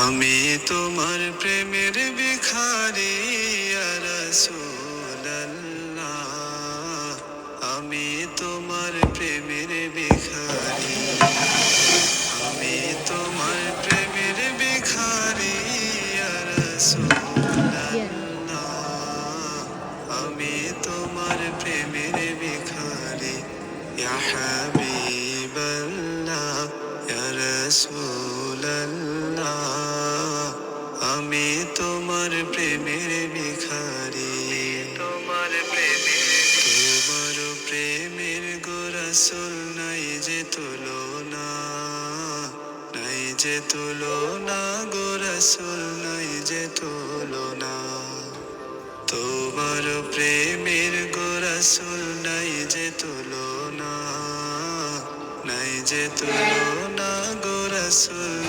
আমি তোমার প্রেমের ভিখারি ইয়া রাসূলুল্লাহ, আমি তোমার প্রেমের ভিখারি, আমি তোমার প্রেমের ভিখারি ইয়া রাসূলুল্লাহ, আমি তোমার প্রেমের ভিখারি ইয়া হাবিবাল্লাহ ইয়া রাসূলুল্লাহ, আমি তোমার প্রেমের ভিখারি, তোমার প্রেমের গো রাসূল নাই যে তুলনা, নাই যে তুলনা গো রাসূল নাই যে তুলনা, তোমার প্রেমের গো রাসূল নাই যে তুলনা, নাই যে তুলনা গো রাসূল